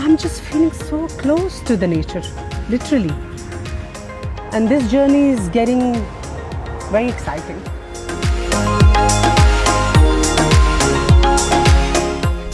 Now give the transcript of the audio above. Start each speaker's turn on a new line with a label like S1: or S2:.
S1: I'm just feeling so close to the nature, literally. And this journey is getting very exciting.